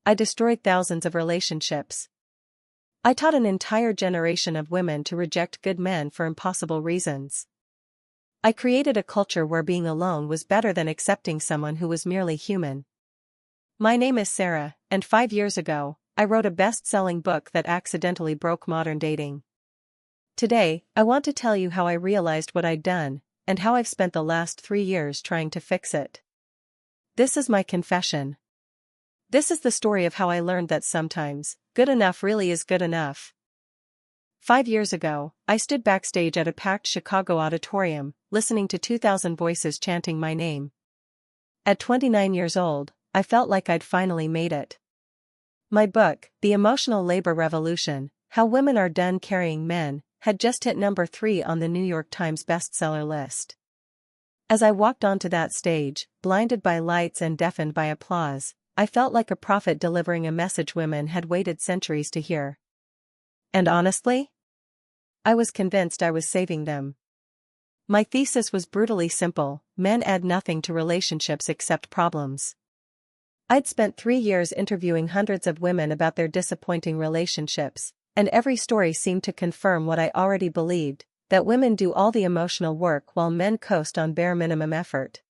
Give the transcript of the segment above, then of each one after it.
I destroyed thousands of relationships. I taught an entire generation of women to reject good men for impossible reasons. I created a culture where being alone was better than accepting someone who was merely human. My name is Sarah, and 5 years ago, I wrote a best-selling book that accidentally broke modern dating. Today, I want to tell you how I realized what I'd done, and how I've spent the last 3 years trying to fix it. This is my confession. This is the story of how I learned that sometimes, good enough really is good enough. 5 years ago, I stood backstage at a packed Chicago auditorium, listening to 2,000 voices chanting my name. At 29 years old, I felt like I'd finally made it. My book, The Emotional Labor Revolution, How Women Are Done Carrying Men, had just hit number 3 on the New York Times bestseller list. As I walked onto that stage, blinded by lights and deafened by applause, I felt like a prophet delivering a message women had waited centuries to hear. And honestly, I was convinced I was saving them. My thesis was brutally simple: men add nothing to relationships except problems. I'd spent 3 years interviewing hundreds of women about their disappointing relationships, and every story seemed to confirm what I already believed, that women do all the emotional work while men coast on bare minimum effort.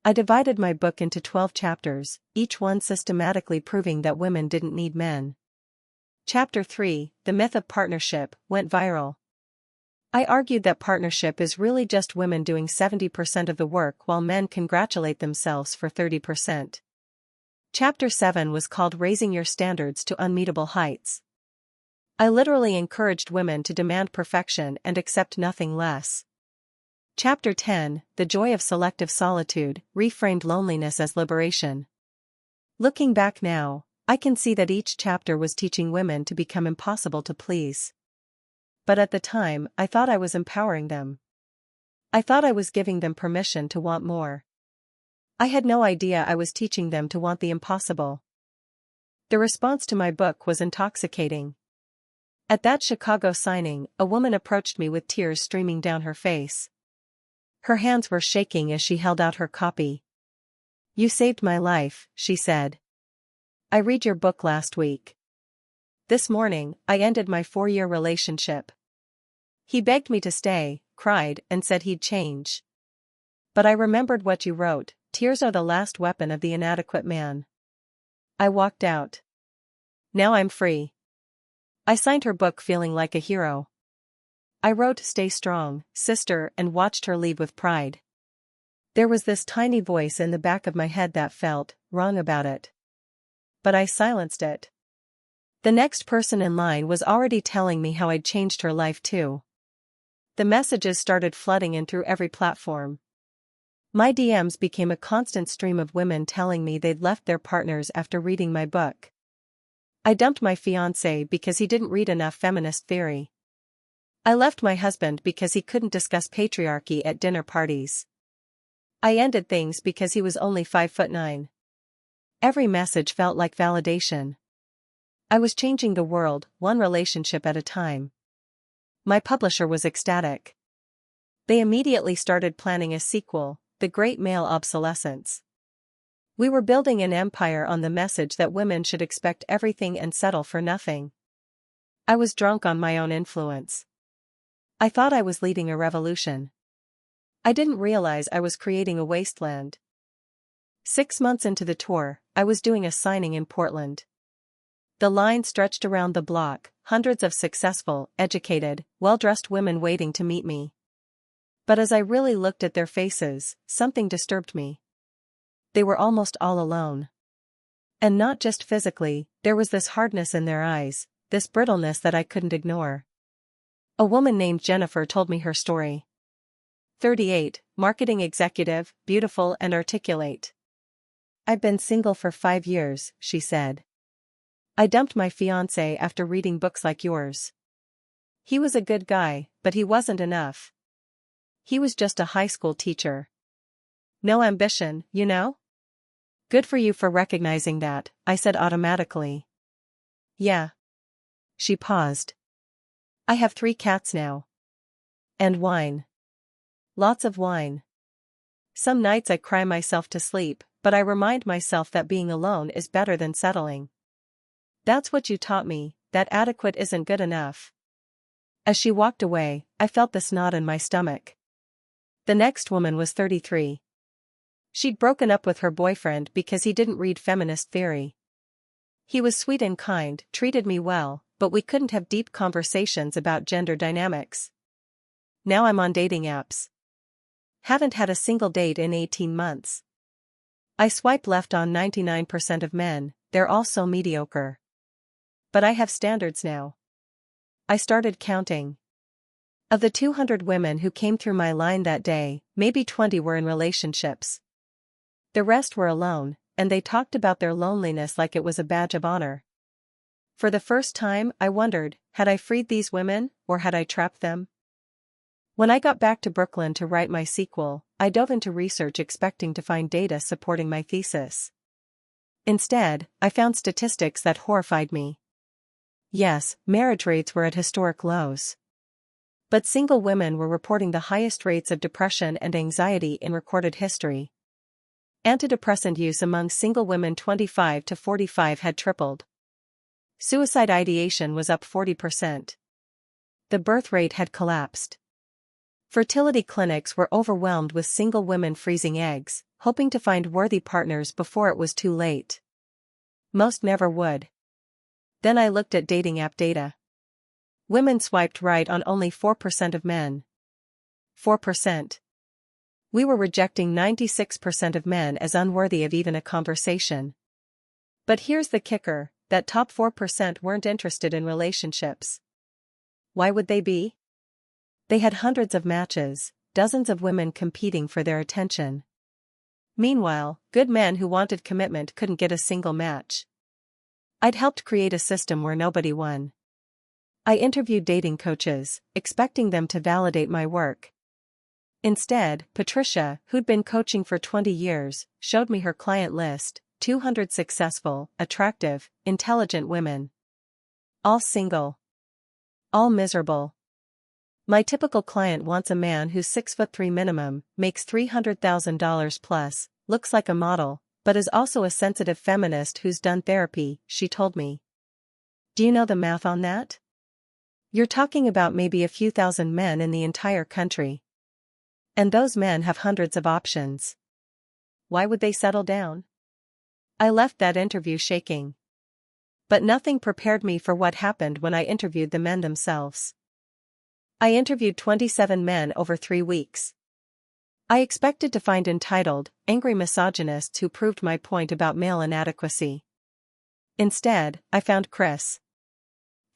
I divided my book into 12 chapters, each one systematically proving that women didn't need men. Chapter 3, The Myth of Partnership, went viral. I argued that partnership is really just women doing 70% of the work while men congratulate themselves for 30%. Chapter 7 was called Raising Your Standards to Unmeetable Heights. I literally encouraged women to demand perfection and accept nothing less. Chapter 10, The Joy of Selective Solitude, reframed loneliness as liberation. Looking back now, I can see that each chapter was teaching women to become impossible to please. But at the time, I thought I was empowering them. I thought I was giving them permission to want more. I had no idea I was teaching them to want the impossible. The response to my book was intoxicating. At that Chicago signing, a woman approached me with tears streaming down her face. Her hands were shaking as she held out her copy. "You saved my life," she said. "I read your book last week. This morning, I ended my 4-year relationship." He begged me to stay, cried, and said he'd change. "But I remembered what you wrote, tears are the last weapon of the inadequate man." I walked out. Now I'm free. I signed her book feeling like a hero. I wrote "Stay strong, sister," and watched her leave with pride. There was this tiny voice in the back of my head that felt wrong about it. But I silenced it. The next person in line was already telling me how I'd changed her life too. The messages started flooding in through every platform. My DMs became a constant stream of women telling me they'd left their partners after reading my book. I dumped my fiancé because he didn't read enough feminist theory. I left my husband because he couldn't discuss patriarchy at dinner parties. I ended things because he was only 5'9". Every message felt like validation. I was changing the world, one relationship at a time. My publisher was ecstatic. They immediately started planning a sequel, The Great Male Obsolescence. We were building an empire on the message that women should expect everything and settle for nothing. I was drunk on my own influence. I thought I was leading a revolution. I didn't realize I was creating a wasteland. 6 months into the tour, I was doing a signing in Portland. The line stretched around the block, hundreds of successful, educated, well-dressed women waiting to meet me. But as I really looked at their faces, something disturbed me. They were almost all alone. And not just physically, there was this hardness in their eyes, this brittleness that I couldn't ignore. A woman named Jennifer told me her story. 38, marketing executive, beautiful and articulate. "I've been single for 5 years," she said. "I dumped my fiancé after reading books like yours. He was a good guy, but he wasn't enough. He was just a high school teacher. No ambition, you know?" "Good for you for recognizing that," I said automatically. "Yeah." She paused. "I have 3 cats now. And wine. Lots of wine. Some nights I cry myself to sleep, but I remind myself that being alone is better than settling. That's what you taught me, that adequate isn't good enough. As she walked away, I felt this knot in my stomach. The next woman was 33. She'd broken up with her boyfriend because he didn't read feminist theory. He was sweet and kind, treated me well, but we couldn't have deep conversations about gender dynamics. Now I'm on dating apps. Haven't had a single date in 18 months. I swipe left on 99% of men, they're all so mediocre. But I have standards now. I started counting. Of the 200 women who came through my line that day, maybe 20 were in relationships. The rest were alone, and they talked about their loneliness like it was a badge of honor. For the first time, I wondered, had I freed these women, or had I trapped them? When I got back to Brooklyn to write my sequel, I dove into research expecting to find data supporting my thesis. Instead, I found statistics that horrified me. Yes, marriage rates were at historic lows. But single women were reporting the highest rates of depression and anxiety in recorded history. Antidepressant use among single women 25 to 45 had tripled. Suicide ideation was up 40%. The birth rate had collapsed. Fertility clinics were overwhelmed with single women freezing eggs, hoping to find worthy partners before it was too late. Most never would. Then I looked at dating app data. Women swiped right on only 4% of men. 4%. We were rejecting 96% of men as unworthy of even a conversation. But here's the kicker, that top 4% weren't interested in relationships. Why would they be? They had hundreds of matches, dozens of women competing for their attention. Meanwhile, good men who wanted commitment couldn't get a single match. I'd helped create a system where nobody won. I interviewed dating coaches, expecting them to validate my work. Instead, Patricia, who'd been coaching for 20 years, showed me her client list, 200 successful, attractive, intelligent women. All single. All miserable. My typical client wants a man who's 6'3" minimum, makes $300,000 plus, looks like a model, but is also a sensitive feminist who's done therapy, she told me. Do you know the math on that? You're talking about maybe a few thousand men in the entire country. And those men have hundreds of options. Why would they settle down? I left that interview shaking. But nothing prepared me for what happened when I interviewed the men themselves. I interviewed 27 men over 3 weeks. I expected to find entitled, angry misogynists who proved my point about male inadequacy. Instead, I found Chris.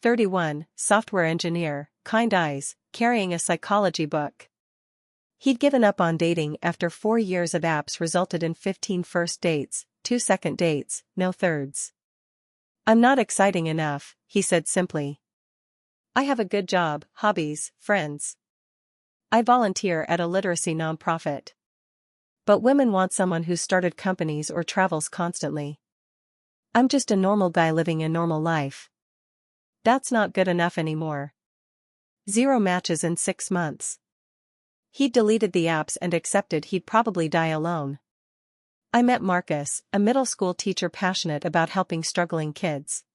31, software engineer, kind eyes, carrying a psychology book. He'd given up on dating after 4 years of apps resulted in 15 first dates, 2 second dates, no thirds. I'm not exciting enough, he said simply. I have a good job, hobbies, friends. I volunteer at a literacy nonprofit. But women want someone who's started companies or travels constantly. I'm just a normal guy living a normal life. That's not good enough anymore. 0 matches in 6 months. He'd deleted the apps and accepted he'd probably die alone. I met Marcus, a middle school teacher passionate about helping struggling kids.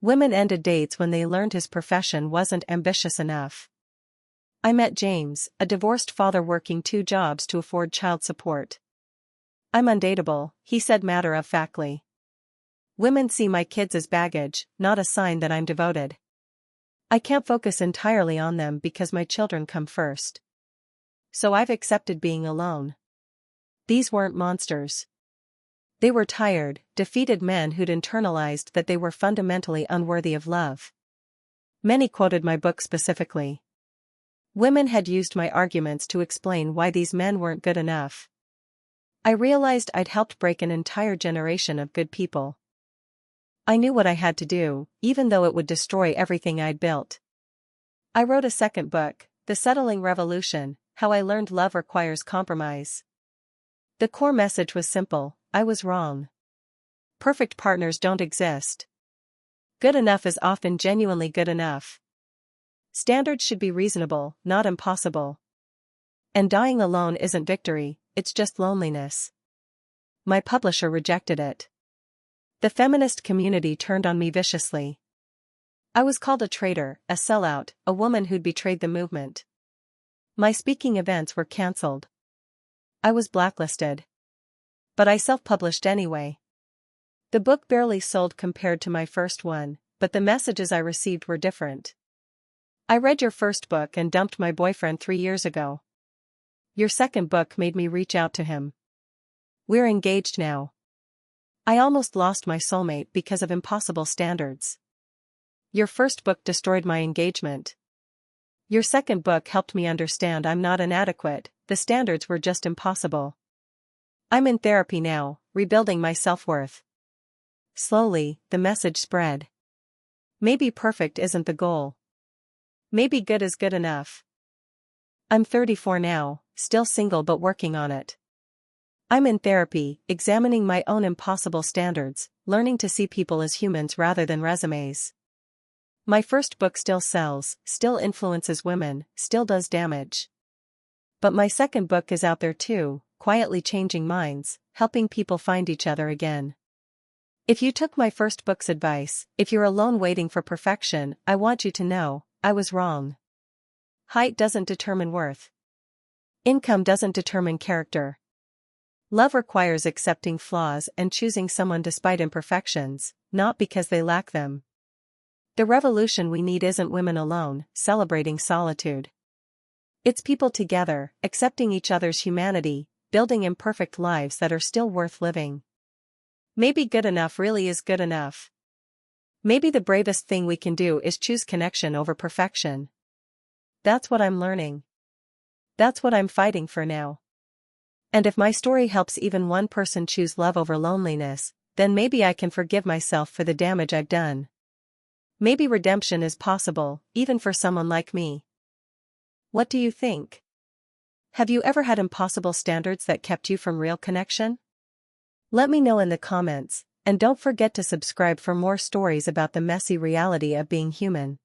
Women ended dates when they learned his profession wasn't ambitious enough. I met James, a divorced father working 2 jobs to afford child support. I'm undateable, he said matter-of-factly. Women see my kids as baggage, not a sign that I'm devoted. I can't focus entirely on them because my children come first. So I've accepted being alone. These weren't monsters. They were tired, defeated men who'd internalized that they were fundamentally unworthy of love. Many quoted my book specifically. Women had used my arguments to explain why these men weren't good enough. I realized I'd helped break an entire generation of good people. I knew what I had to do, even though it would destroy everything I'd built. I wrote a second book, The Settling Revolution, How I Learned Love Requires Compromise. The core message was simple, I was wrong. Perfect partners don't exist. Good enough is often genuinely good enough. Standards should be reasonable, not impossible. And dying alone isn't victory, it's just loneliness. My publisher rejected it. The feminist community turned on me viciously. I was called a traitor, a sellout, a woman who'd betrayed the movement. My speaking events were cancelled. I was blacklisted. But I self-published anyway. The book barely sold compared to my first one, but the messages I received were different. I read your first book and dumped my boyfriend 3 years ago. Your second book made me reach out to him. We're engaged now. I almost lost my soulmate because of impossible standards. Your first book destroyed my engagement. Your second book helped me understand I'm not inadequate, the standards were just impossible. I'm in therapy now, rebuilding my self-worth. Slowly, the message spread. Maybe perfect isn't the goal. Maybe good is good enough. I'm 34 now, still single but working on it. I'm in therapy, examining my own impossible standards, learning to see people as humans rather than resumes. My first book still sells, still influences women, still does damage. But my second book is out there too, quietly changing minds, helping people find each other again. If you took my first book's advice, if you're alone waiting for perfection, I want you to know, I was wrong. Height doesn't determine worth. Income doesn't determine character. Love requires accepting flaws and choosing someone despite imperfections, not because they lack them. The revolution we need isn't women alone, celebrating solitude. It's people together, accepting each other's humanity, building imperfect lives that are still worth living. Maybe good enough really is good enough. Maybe the bravest thing we can do is choose connection over perfection. That's what I'm learning. That's what I'm fighting for now. And if my story helps even one person choose love over loneliness, then maybe I can forgive myself for the damage I've done. Maybe redemption is possible, even for someone like me. What do you think? Have you ever had impossible standards that kept you from real connection? Let me know in the comments, and don't forget to subscribe for more stories about the messy reality of being human.